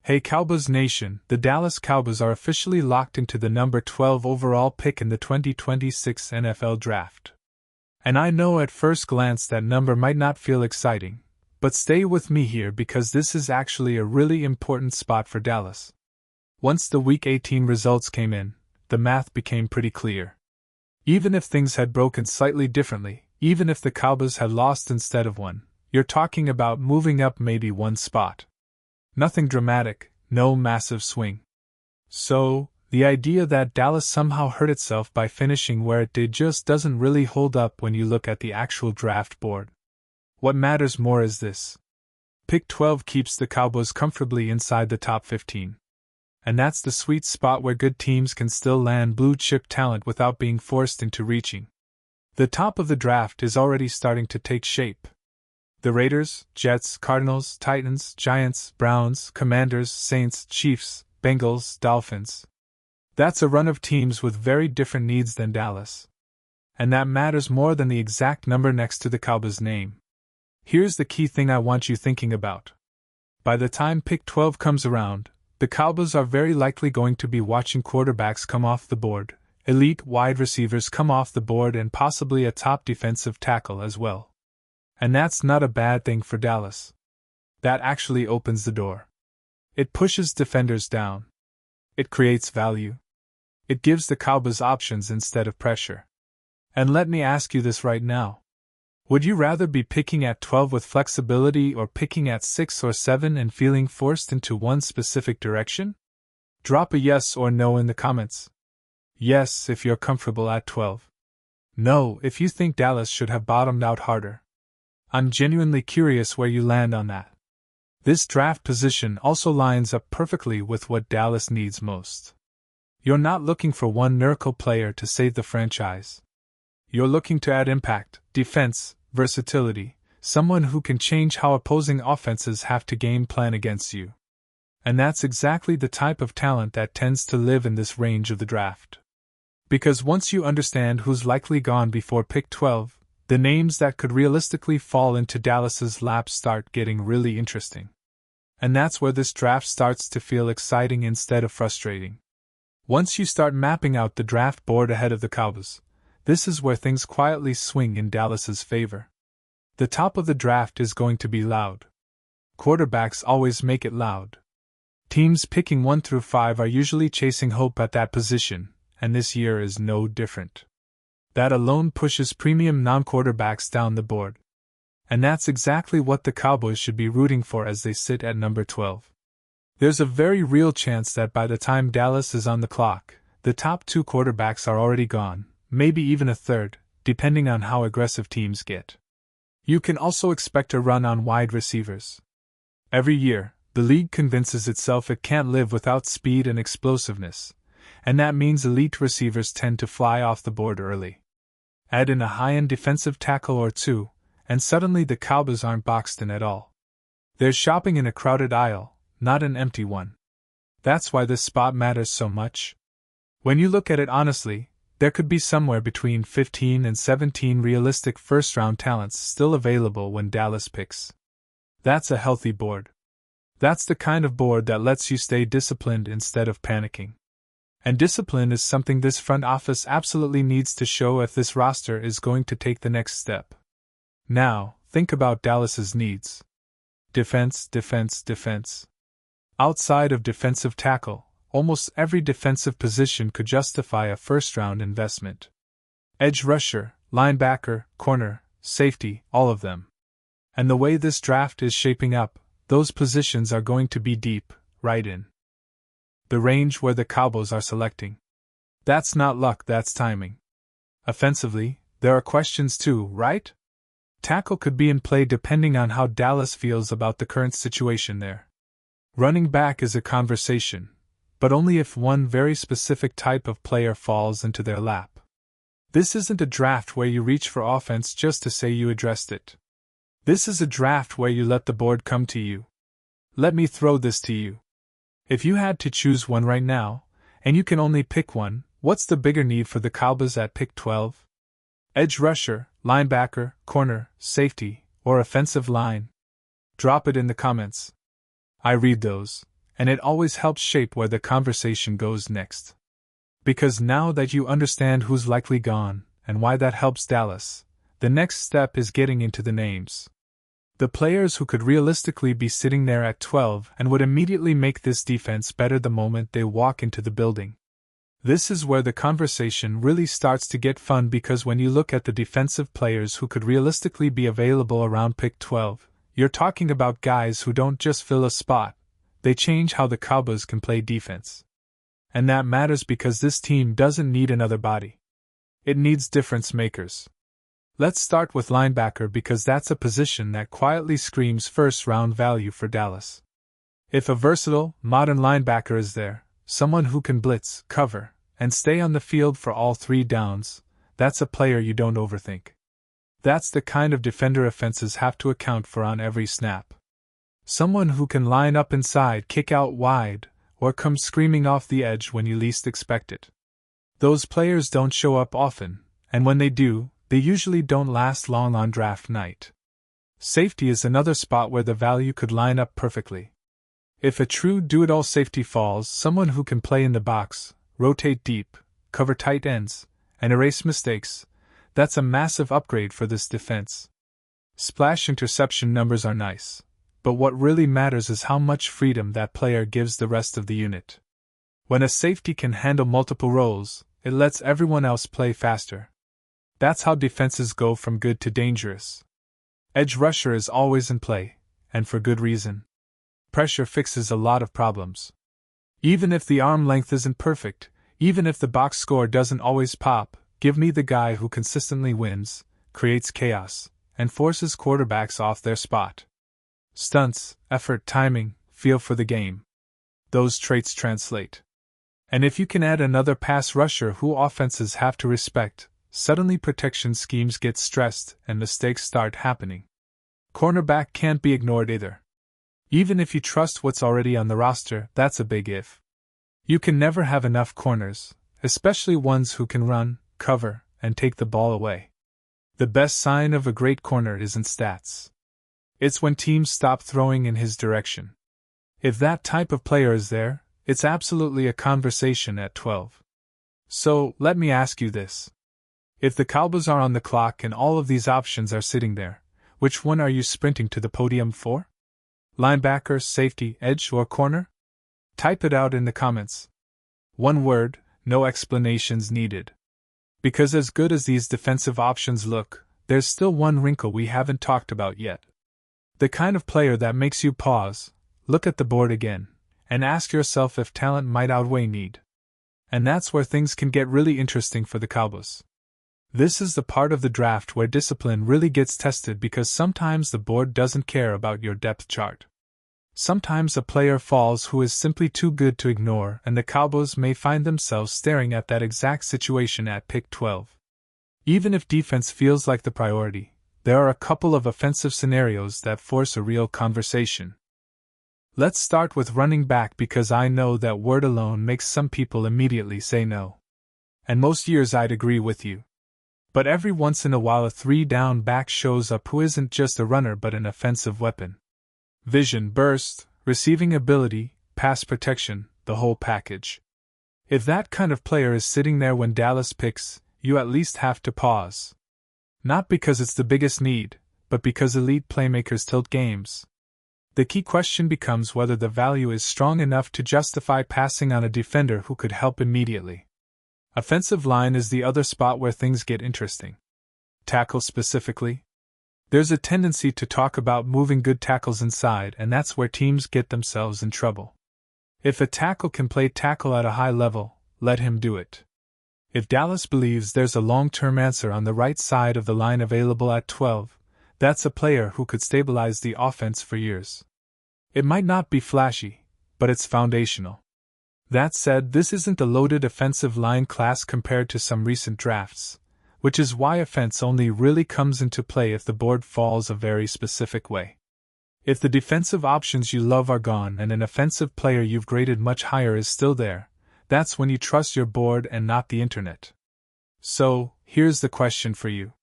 Hey Cowboys Nation, the Dallas Cowboys are officially locked into the number 12 overall pick in the 2026 NFL Draft. And I know at first glance that number might not feel exciting, but stay with me here because this is actually a really important spot for Dallas. Once the Week 18 results came in, the math became pretty clear. Even if things had broken slightly differently, even if the Cowboys had lost instead of won, you're talking about moving up maybe one spot. Nothing dramatic, no massive swing. So, the idea that Dallas somehow hurt itself by finishing where it did just doesn't really hold up when you look at the actual draft board. What matters more is this. Pick 12 keeps the Cowboys comfortably inside the top 15. And that's the sweet spot where good teams can still land blue-chip talent without being forced into reaching. The top of the draft is already starting to take shape. The Raiders, Jets, Cardinals, Titans, Giants, Browns, Commanders, Saints, Chiefs, Bengals, Dolphins. That's a run of teams with very different needs than Dallas. And that matters more than the exact number next to the Cowboys' name. Here's the key thing I want you thinking about. By the time pick 12 comes around, the Cowboys are very likely going to be watching quarterbacks come off the board, elite wide receivers come off the board, and possibly a top defensive tackle as well. And that's not a bad thing for Dallas. That actually opens the door. It pushes defenders down. It creates value. It gives the Cowboys options instead of pressure. And let me ask you this right now. Would you rather be picking at 12 with flexibility or picking at 6 or 7 and feeling forced into one specific direction? Drop a yes or no in the comments. Yes if you're comfortable at 12. No if you think Dallas should have bottomed out harder. I'm genuinely curious where you land on that. This draft position also lines up perfectly with what Dallas needs most. You're not looking for one miracle player to save the franchise. You're looking to add impact, defense, versatility, someone who can change how opposing offenses have to game plan against you. And that's exactly the type of talent that tends to live in this range of the draft. Because once you understand who's likely gone before pick 12, the names that could realistically fall into Dallas's lap start getting really interesting. And that's where this draft starts to feel exciting instead of frustrating. Once you start mapping out the draft board ahead of the Cowboys, this is where things quietly swing in Dallas's favor. The top of the draft is going to be loud. Quarterbacks always make it loud. Teams picking 1 through 5 are usually chasing hope at that position, and this year is no different. That alone pushes premium non-quarterbacks down the board. And that's exactly what the Cowboys should be rooting for as they sit at number 12. There's a very real chance that by the time Dallas is on the clock, the top 2 quarterbacks are already gone, maybe even a third, depending on how aggressive teams get. You can also expect a run on wide receivers. Every year, the league convinces itself it can't live without speed and explosiveness, and that means elite receivers tend to fly off the board early. Add in a high-end defensive tackle or two, and suddenly the Cowboys aren't boxed in at all. They're shopping in a crowded aisle, not an empty one. That's why this spot matters so much. When you look at it honestly, there could be somewhere between 15 and 17 realistic first-round talents still available when Dallas picks. That's a healthy board. That's the kind of board that lets you stay disciplined instead of panicking. And discipline is something this front office absolutely needs to show if this roster is going to take the next step. Now, think about Dallas's needs. Defense, defense, defense. Outside of defensive tackle, almost every defensive position could justify a first-round investment. Edge rusher, linebacker, corner, safety, all of them. And the way this draft is shaping up, those positions are going to be deep, right in the range where the Cowboys are selecting. That's not luck, that's timing. Offensively, there are questions too, right? Tackle could be in play depending on how Dallas feels about the current situation there. Running back is a conversation, but only if one very specific type of player falls into their lap. This isn't a draft where you reach for offense just to say you addressed it. This is a draft where you let the board come to you. Let me throw this to you. If you had to choose one right now, and you can only pick one, what's the bigger need for the Cowboys at pick 12? Edge rusher, linebacker, corner, safety, or offensive line? Drop it in the comments. I read those, And it always helps shape where the conversation goes next. Because now that you understand who's likely gone, and why that helps Dallas, the next step is getting into the names. The players who could realistically be sitting there at 12 and would immediately make this defense better the moment they walk into the building. This is where the conversation really starts to get fun, because when you look at the defensive players who could realistically be available around pick 12, you're talking about guys who don't just fill a spot, they change how the Cowboys can play defense. And that matters because this team doesn't need another body. It needs difference makers. Let's start with linebacker, because that's a position that quietly screams first-round value for Dallas. If a versatile, modern linebacker is there, someone who can blitz, cover, and stay on the field for all 3 downs, that's a player you don't overthink. That's the kind of defender offenses have to account for on every snap. Someone who can line up inside, kick out wide, or come screaming off the edge when you least expect it. Those players don't show up often, and when they do, they usually don't last long on draft night. Safety is another spot where the value could line up perfectly. If a true do-it-all safety falls, someone who can play in the box, rotate deep, cover tight ends, and erase mistakes, that's a massive upgrade for this defense. Splash interception numbers are nice, but what really matters is how much freedom that player gives the rest of the unit. When a safety can handle multiple roles, it lets everyone else play faster. That's how defenses go from good to dangerous. Edge rusher is always in play, and for good reason. Pressure fixes a lot of problems. Even if the arm length isn't perfect, even if the box score doesn't always pop, give me the guy who consistently wins, creates chaos, and forces quarterbacks off their spot. Stunts, effort, timing, feel for the game. Those traits translate. And if you can add another pass rusher who offenses have to respect, suddenly protection schemes get stressed and mistakes start happening. Cornerback can't be ignored either. Even if you trust what's already on the roster, that's a big if. You can never have enough corners, especially ones who can run, cover, and take the ball away. The best sign of a great corner isn't stats. It's when teams stop throwing in his direction. If that type of player is there, it's absolutely a conversation at 12. So, let me ask you this. If the Cowboys are on the clock and all of these options are sitting there, which one are you sprinting to the podium for? Linebacker, safety, edge, or corner? Type it out in the comments. One word, no explanations needed. Because as good as these defensive options look, there's still one wrinkle we haven't talked about yet. The kind of player that makes you pause, look at the board again, and ask yourself if talent might outweigh need. And that's where things can get really interesting for the Cowboys. This is the part of the draft where discipline really gets tested, because sometimes the board doesn't care about your depth chart. Sometimes a player falls who is simply too good to ignore, and the Cowboys may find themselves staring at that exact situation at pick 12. Even if defense feels like the priority, there are a couple of offensive scenarios that force a real conversation. Let's start with running back, because I know that word alone makes some people immediately say no. And most years I'd agree with you. But every once in a while a 3-down back shows up who isn't just a runner but an offensive weapon. Vision, burst, receiving ability, pass protection, the whole package. If that kind of player is sitting there when Dallas picks, you at least have to pause. Not because it's the biggest need, but because elite playmakers tilt games. The key question becomes whether the value is strong enough to justify passing on a defender who could help immediately. Offensive line is the other spot where things get interesting. Tackle specifically. There's a tendency to talk about moving good tackles inside, and that's where teams get themselves in trouble. If a tackle can play tackle at a high level, let him do it. If Dallas believes there's a long-term answer on the right side of the line available at 12, that's a player who could stabilize the offense for years. It might not be flashy, but it's foundational. That said, this isn't a loaded offensive line class compared to some recent drafts, which is why offense only really comes into play if the board falls a very specific way. If the defensive options you love are gone and an offensive player you've graded much higher is still there, that's when you trust your board and not the internet. So, here's the question for you.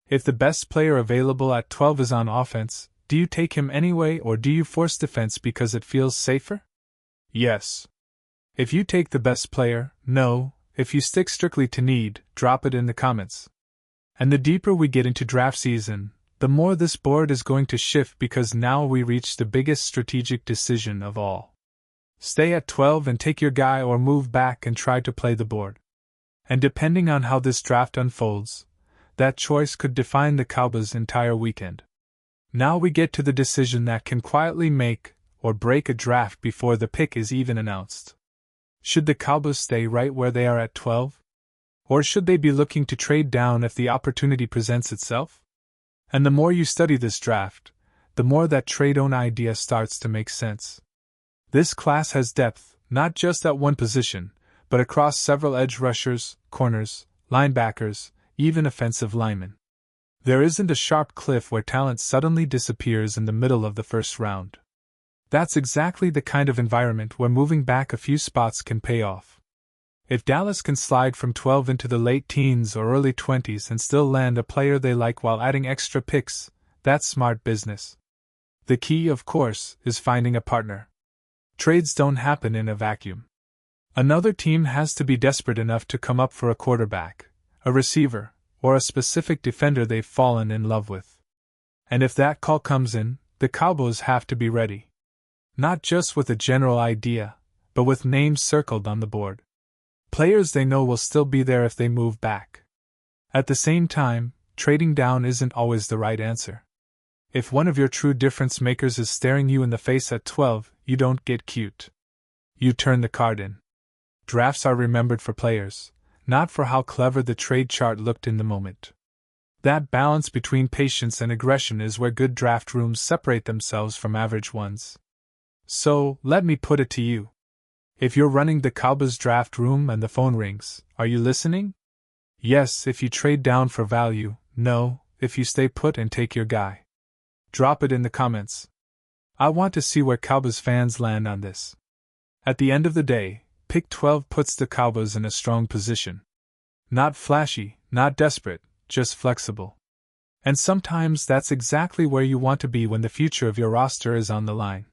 If the best player available at 12 is on offense, do you take him anyway, or do you force defense because it feels safer? Yes. If you take the best player, no. If you stick strictly to need, drop it in the comments. And the deeper we get into draft season, the more this board is going to shift because now we reach the biggest strategic decision of all. Stay at 12 and take your guy or move back and try to play the board. And depending on how this draft unfolds, that choice could define the Cowboys' entire weekend. Now we get to the decision that can quietly make or break a draft before the pick is even announced. Should the Cowboys stay right where they are at 12? Or should they be looking to trade down if the opportunity presents itself? And the more you study this draft, the more that trade-down idea starts to make sense. This class has depth, not just at one position, but across several edge rushers, corners, linebackers, even offensive linemen. There isn't a sharp cliff where talent suddenly disappears in the middle of the first round. That's exactly the kind of environment where moving back a few spots can pay off. If Dallas can slide from 12 into the late teens or early 20s and still land a player they like while adding extra picks, that's smart business. The key, of course, is finding a partner. Trades don't happen in a vacuum. Another team has to be desperate enough to come up for a quarterback, a receiver, or a specific defender they've fallen in love with. And if that call comes in, the Cowboys have to be ready. Not just with a general idea, but with names circled on the board. Players they know will still be there if they move back. At the same time, trading down isn't always the right answer. If one of your true difference makers is staring you in the face at 12, you don't get cute. You turn the card in. Drafts are remembered for players, not for how clever the trade chart looked in the moment. That balance between patience and aggression is where good draft rooms separate themselves from average ones. So, let me put it to you. If you're running the Cowboys draft room and the phone rings, are you listening? Yes, if you trade down for value, no, if you stay put and take your guy. Drop it in the comments. I want to see where Cowboys fans land on this. At the end of the day, pick 12 puts the Cowboys in a strong position. Not flashy, not desperate, just flexible. And sometimes that's exactly where you want to be when the future of your roster is on the line.